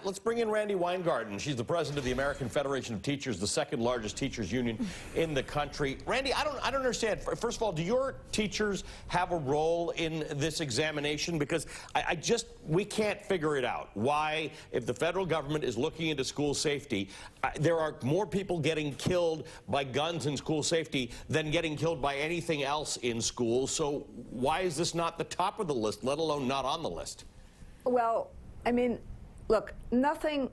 Let's bring in Randi Weingarten. She's the president of the American Federation of Teachers, the second largest teachers union in the country. Randi, I don't understand. First of all, do your teachers have a role in this examination? Because we can't figure it out. Why, if the federal government is looking into school safety, there are more people getting killed by guns in school safety than getting killed by anything else in schools. So why is this not the top of the list, let alone not on the list? Well, I mean, look, nothing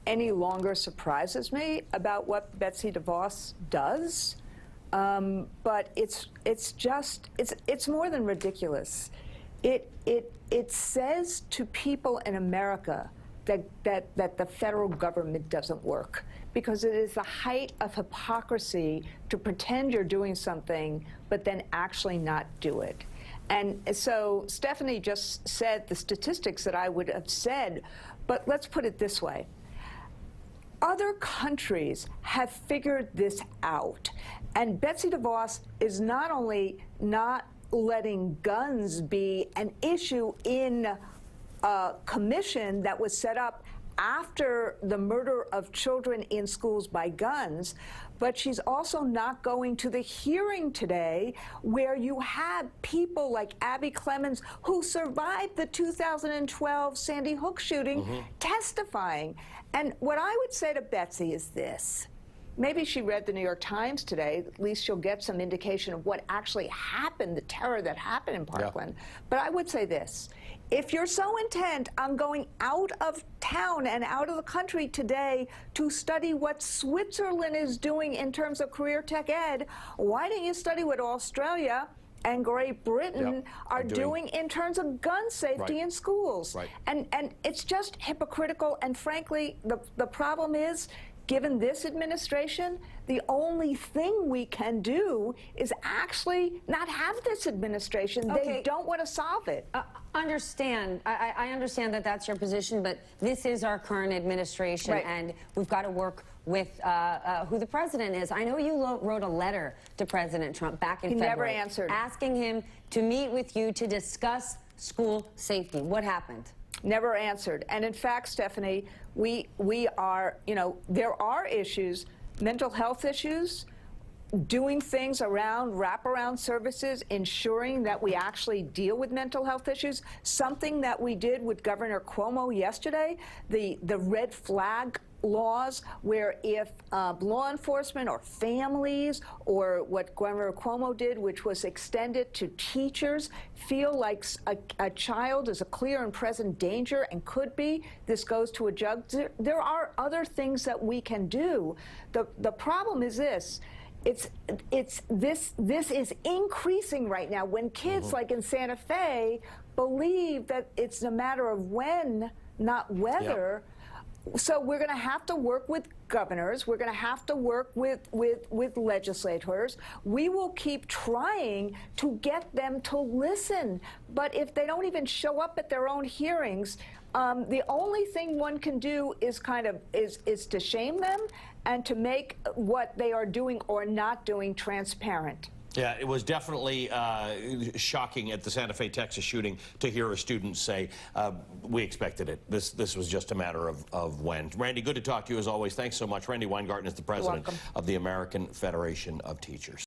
any longer surprises me about what Betsy DeVos does, but it's more than ridiculous. It says to people in America that the federal government doesn't work, because it is the height of hypocrisy to pretend you're doing something but then actually not do it. And so Stephanie just said the statistics that I would have said, but let's put it this way. Other countries have figured this out, and Betsy DeVos is not only not letting guns be an issue in a commission that was set up after the murder of children in schools by guns, but she's also not going to the hearing today where you had people like Abby Clemens, who survived the 2012 Sandy Hook shooting, testifying. And what I would say to Betsy is this. Maybe she read the New York Times today. At least she'll get some indication of what actually happened, the terror that happened in Parkland. Yeah. But I would say this. If you're so intent on going out of town and out of the country today to study what Switzerland is doing in terms of career tech ed, why don't you study what Australia and Great Britain are doing in terms of gun safety in schools? And it's just hypocritical. And frankly, the problem is, given this administration, the only thing we can do is actually not have this administration. Okay. They don't want to solve it. I understand that that's your position, but this is our current administration, and we've got to work with who the president is. I know you wrote a letter to President Trump back in February. He never answered. Asking him to meet with you to discuss school safety. What happened? Never answered. And in fact, Stephanie, we are, there are issues, mental health issues, doing things around wraparound services, ensuring that we actually deal with mental health issues. Something that we did with Governor Cuomo yesterday, the red flag laws, where if law enforcement or families, or what Governor Cuomo did, which was extended to teachers, feel like a child is a clear and present danger and could be, this goes to a judge. There are other things that we can do. The problem is this. This is increasing right now when kids like in Santa Fe believe that it's a matter of when, not whether. So we're going to have to work with governors. We're going to have to work with legislators. We will keep trying to get them to listen. But if they don't even show up at their own hearings, the only thing one can do is is to shame them and to make what they are doing or not doing transparent. Yeah, it was definitely shocking at the Santa Fe, Texas shooting to hear a student say, we expected it. This was just a matter of when. Randi, good to talk to you as always. Thanks so much. Randi Weingarten is the president of the American Federation of Teachers.